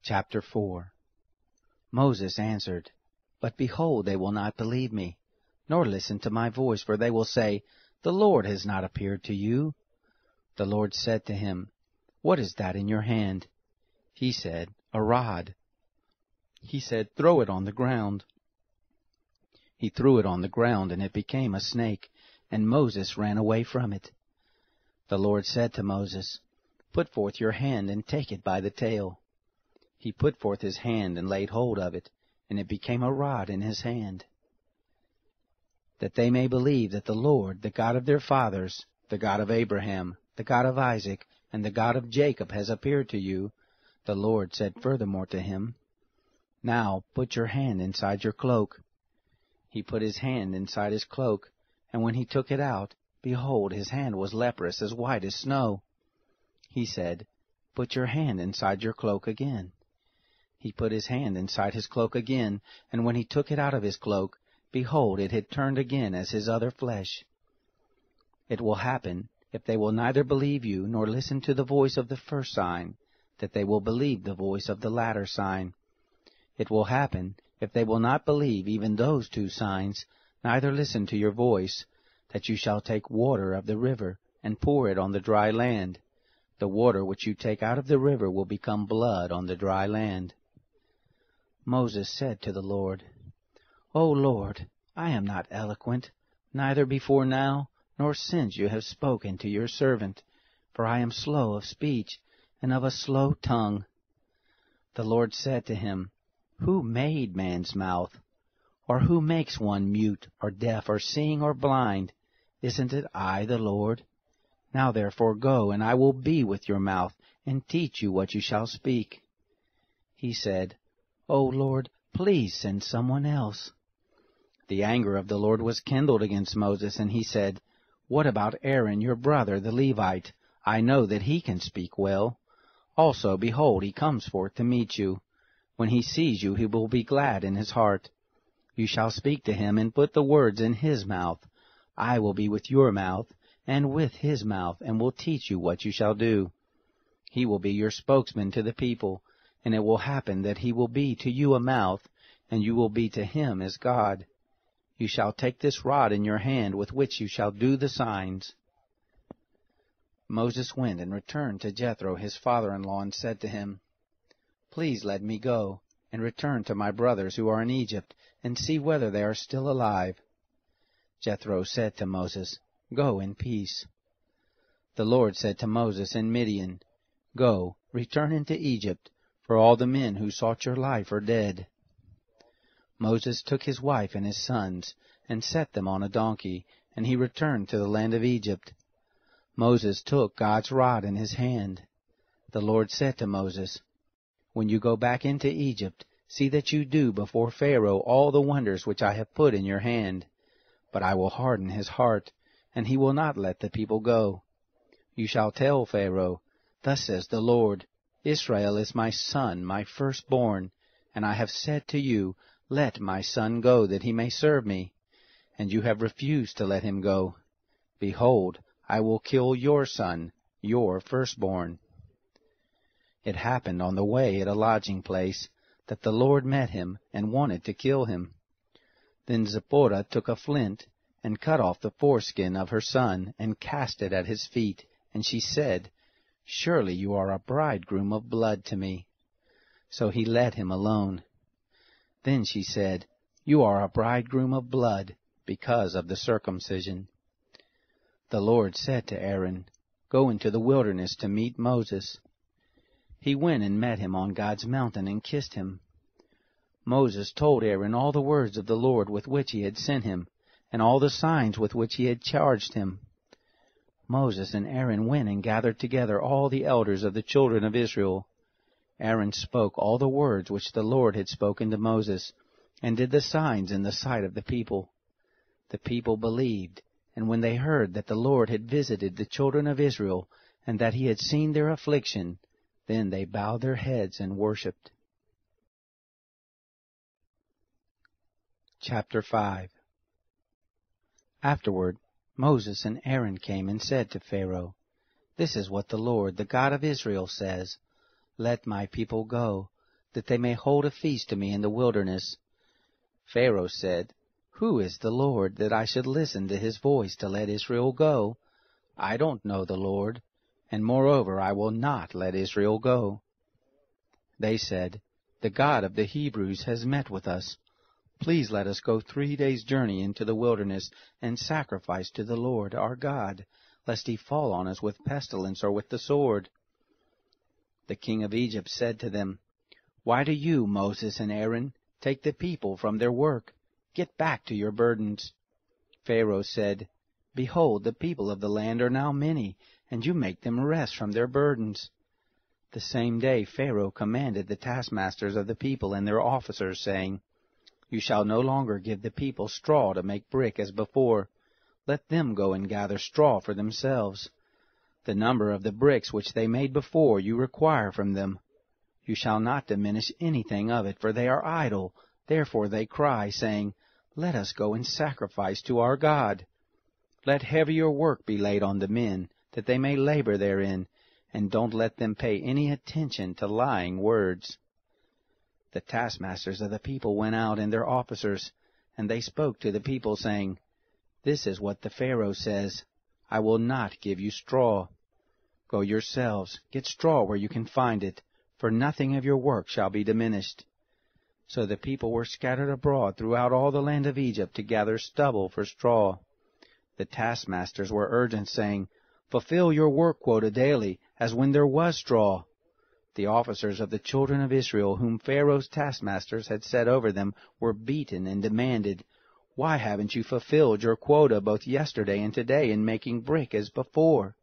Chapter 4. Moses answered, But behold, they will not believe me, nor listen to my voice, for they will say, The Lord has not appeared to you. The Lord said to him, What is that in your hand? He said, A rod. He said, Throw it on the ground. He threw it on the ground, and it became a snake, and Moses ran away from it. The Lord said to Moses, Put forth your hand and take it by the tail. He put forth his hand and laid hold of it, and it became a rod in his hand. That they may believe that the Lord, the God of their fathers, the God of Abraham, the God of Isaac, and the God of Jacob has appeared to you, the Lord said furthermore to him, Now put your hand inside your cloak. He put his hand inside his cloak, and when he took it out, behold, his hand was leprous, as white as snow. He said, Put your hand inside your cloak again. He put his hand inside his cloak again, and when he took it out of his cloak, behold, it had turned again as his other flesh. It will happen, if they will neither believe you nor listen to the voice of the first sign, that they will believe the voice of the latter sign. It will happen, if they will not believe even those two signs, neither listen to your voice, that you shall take water of the river, and pour it on the dry land. The water which you take out of the river will become blood on the dry land. Moses said to the Lord, O Lord, I am not eloquent, neither before now, nor since you have spoken to your servant, for I am slow of speech, and of a slow tongue. The Lord said to him, Who made man's mouth? Or who makes one mute, or deaf, or seeing, or blind? Isn't it I, the Lord? Now therefore go, and I will be with your mouth, and teach you what you shall speak. He said, O Lord, please send someone else. The anger of the Lord was kindled against Moses, and he said, What about Aaron your brother, the Levite? I know that he can speak well. Also, behold, he comes forth to meet you. When he sees you, he will be glad in his heart. You shall speak to him, and put the words in his mouth. I will be with your mouth, and with his mouth, and will teach you what you shall do. He will be your spokesman to the people, and it will happen that he will be to you a mouth, and you will be to him as God. You shall take this rod in your hand with which you shall do the signs. Moses went and returned to Jethro his father-in-law, and said to him, Please let me go, and return to my brothers who are in Egypt, and see whether they are still alive. Jethro said to Moses, Go in peace. The Lord said to Moses in Midian, Go, return into Egypt, for all the men who sought your life are dead. Moses took his wife and his sons, and set them on a donkey, and he returned to the land of Egypt. Moses took God's rod in his hand. The Lord said to Moses, When you go back into Egypt, see that you do before Pharaoh all the wonders which I have put in your hand. But I will harden his heart, and he will not let the people go. You shall tell Pharaoh, Thus says the Lord, Israel is my son, my firstborn, and I have said to you, Let my son go, that he may serve me. And you have refused to let him go. Behold, I will kill your son, your firstborn. It happened on the way at a lodging place, that the Lord met him, and wanted to kill him. Then Zipporah took a flint, and cut off the foreskin of her son, and cast it at his feet, and she said, Surely you are a bridegroom of blood to me. So he let him alone. Then she said, You are a bridegroom of blood, because of the circumcision. The Lord said to Aaron, Go into the wilderness to meet Moses. He went and met him on God's mountain, and kissed him. Moses told Aaron all the words of the Lord with which he had sent him, and all the signs with which he had charged him. Moses and Aaron went and gathered together all the elders of the children of Israel. Aaron spoke all the words which the Lord had spoken to Moses, and did the signs in the sight of the people. The people believed, and when they heard that the Lord had visited the children of Israel, and that he had seen their affliction, then they bowed their heads and worshipped. Chapter 5. Afterward, Moses and Aaron came and said to Pharaoh, This is what the Lord, the God of Israel, says, Let my people go, that they may hold a feast to me in the wilderness. Pharaoh said, Who is the Lord, that I should listen to his voice to let Israel go? I don't know the Lord, and moreover I will not let Israel go. They said, The God of the Hebrews has met with us. Please let us go 3 days' journey into the wilderness, and sacrifice to the Lord our God, lest he fall on us with pestilence or with the sword. The king of Egypt said to them, Why do you, Moses and Aaron, take the people from their work? Get back to your burdens. Pharaoh said, Behold, the people of the land are now many, and you make them rest from their burdens. The same day Pharaoh commanded the taskmasters of the people and their officers, saying, You shall no longer give the people straw to make brick as before. Let them go and gather straw for themselves. The number of the bricks which they made before you require from them. You shall not diminish anything of it, for they are idle. Therefore they cry, saying, Let us go and sacrifice to our God. Let heavier work be laid on the men, that they may labor therein, and don't let them pay any attention to lying words. The taskmasters of the people went out, and their officers, and they spoke to the people, saying, This is what the Pharaoh says, I will not give you straw. Go yourselves, get straw where you can find it, for nothing of your work shall be diminished. So the people were scattered abroad throughout all the land of Egypt to gather stubble for straw. The taskmasters were urgent, saying, Fulfill your work quota daily, as when there was straw. The officers of the children of Israel, whom Pharaoh's taskmasters had set over them, were beaten and demanded, Why haven't you fulfilled your quota both yesterday and today in making brick as before?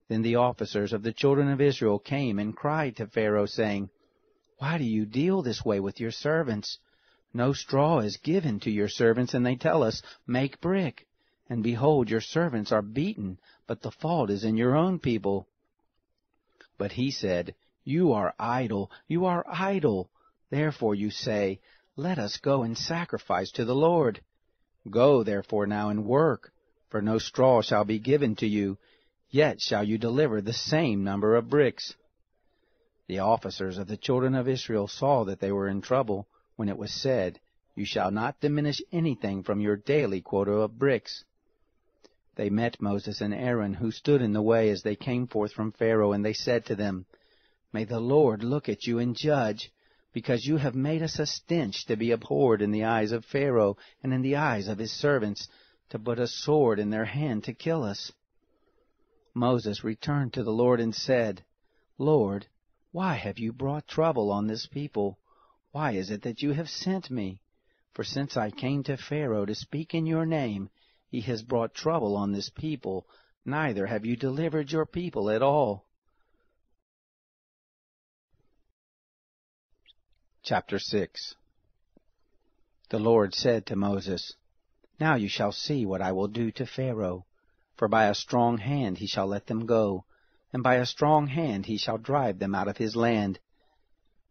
Then the officers of the children of Israel came and cried to Pharaoh, saying, Why do you deal this way with your servants? No straw is given to your servants, and they tell us, Make brick. And behold, your servants are beaten, but the fault is in your own people. But he said, You are idle, you are idle. Therefore you say, Let us go and sacrifice to the Lord. Go therefore now and work, for no straw shall be given to you, yet shall you deliver the same number of bricks. The officers of the children of Israel saw that they were in trouble, when it was said, You shall not diminish anything from your daily quota of bricks. They met Moses and Aaron, who stood in the way as they came forth from Pharaoh, and they said to them, May the Lord look at you and judge, because you have made us a stench to be abhorred in the eyes of Pharaoh and in the eyes of his servants, to put a sword in their hand to kill us. Moses returned to the Lord and said, Lord, why have you brought trouble on this people? Why is it that you have sent me? For since I came to Pharaoh to speak in your name, he has brought trouble on this people, neither have you delivered your people at all. Chapter 6. The Lord said to Moses, Now you shall see what I will do to Pharaoh, for by a strong hand he shall let them go, and by a strong hand he shall drive them out of his land.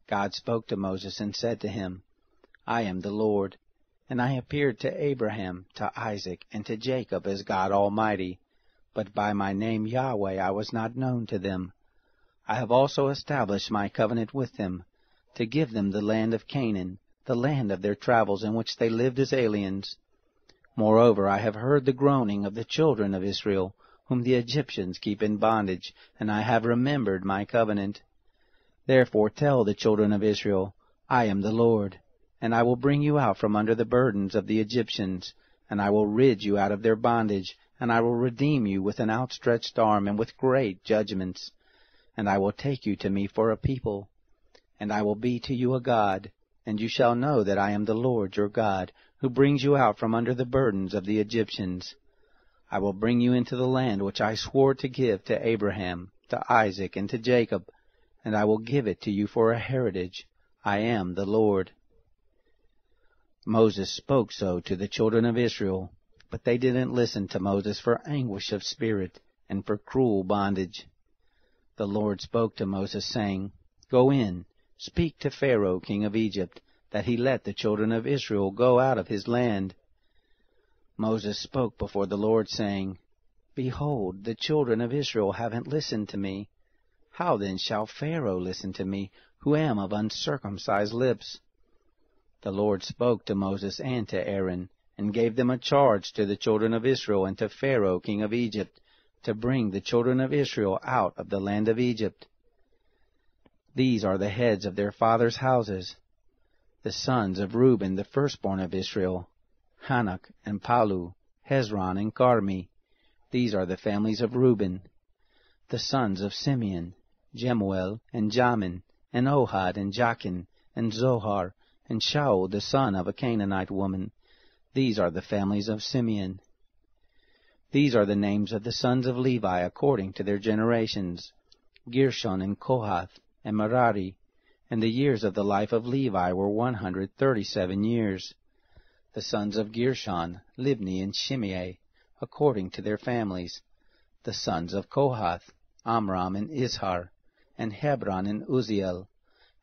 God spoke to Moses and said to him, I am the Lord, and I appeared to Abraham, to Isaac, and to Jacob as God Almighty, but by my name Yahweh I was not known to them. I have also established my covenant with them, to give them the land of Canaan, the land of their travels in which they lived as aliens. Moreover, I have heard the groaning of the children of Israel, whom the Egyptians keep in bondage, and I have remembered my covenant. Therefore tell the children of Israel, I am the Lord, and I will bring you out from under the burdens of the Egyptians, and I will rid you out of their bondage, and I will redeem you with an outstretched arm and with great judgments. And I will take you to me for a people, and I will be to you a God, and you shall know that I am the Lord your God, who brings you out from under the burdens of the Egyptians. I will bring you into the land which I swore to give to Abraham, to Isaac, and to Jacob, and I will give it to you for a heritage. I am the Lord. Moses spoke so to the children of Israel, but they didn't listen to Moses for anguish of spirit and for cruel bondage. The Lord spoke to Moses, saying, Go in, speak to Pharaoh king of Egypt, that he let the children of Israel go out of his land. Moses spoke before the Lord, saying, Behold, the children of Israel haven't listened to me. How then shall Pharaoh listen to me, who am of uncircumcised lips? The Lord spoke to Moses and to Aaron, and gave them a charge to the children of Israel and to Pharaoh king of Egypt, to bring the children of Israel out of the land of Egypt. These are the heads of their fathers' houses. The sons of Reuben, the firstborn of Israel, Hanok and Palu, Hezron and Carmi. These are the families of Reuben. The sons of Simeon, Jemuel and Jamin, and Ohad and Jachin, and Zohar, and Shaul the son of a Canaanite woman. These are the families of Simeon. These are the names of the sons of Levi according to their generations, Gershon and Kohath and Merari. And the years of the life of Levi were 137 years. The sons of Gershon, Libni and Shimei, according to their families. The sons of Kohath, Amram and Izhar, and Hebron and Uzziel.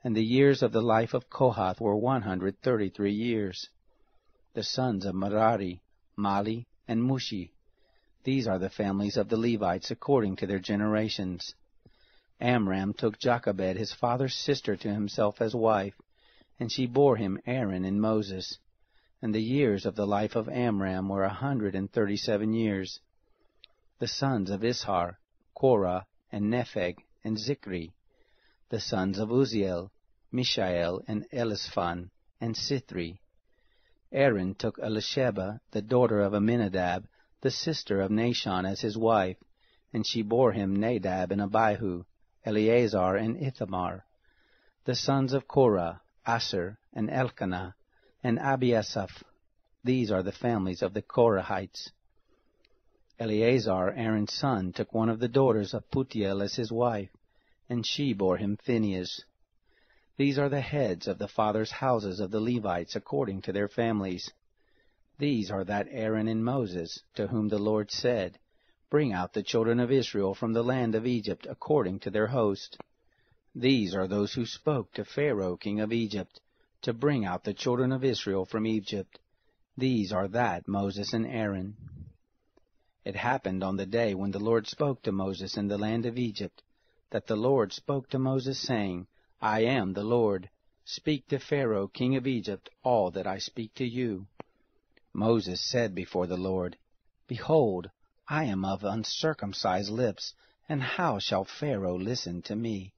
And the years of the life of Kohath were 133 years. The sons of Merari, Mali and Mushi. These are the families of the Levites according to their generations. Amram took Jochebed his father's sister to himself as wife, and she bore him Aaron and Moses. And the years of the life of Amram were 137 years. The sons of Ishar, Korah, and Nepheg, and Zikri. The sons of Uzziel, Mishael, and Elishphan, and Sithri. Aaron took Elisheba, the daughter of Amminadab, the sister of Nahshon, as his wife, and she bore him Nadab and Abihu, Eleazar and Ithamar. The sons of Korah, Asher, and Elkanah, and Abiasaph. These are the families of the Korahites. Eleazar, Aaron's son, took one of the daughters of Putiel as his wife, and she bore him Phinehas. These are the heads of the fathers' houses of the Levites according to their families. These are that Aaron and Moses, to whom the Lord said, Bring out the children of Israel from the land of Egypt according to their host. These are those who spoke to Pharaoh king of Egypt, to bring out the children of Israel from Egypt. These are that Moses and Aaron. It happened on the day when the Lord spoke to Moses in the land of Egypt, that the Lord spoke to Moses, saying, I am the Lord. Speak to Pharaoh king of Egypt all that I speak to you. Moses said before the Lord, Behold, I am of uncircumcised lips, and how shall Pharaoh listen to me?